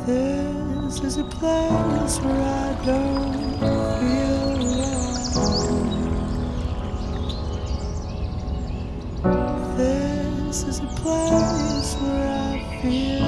This is a place where I don't feel alone. This is a place where I feel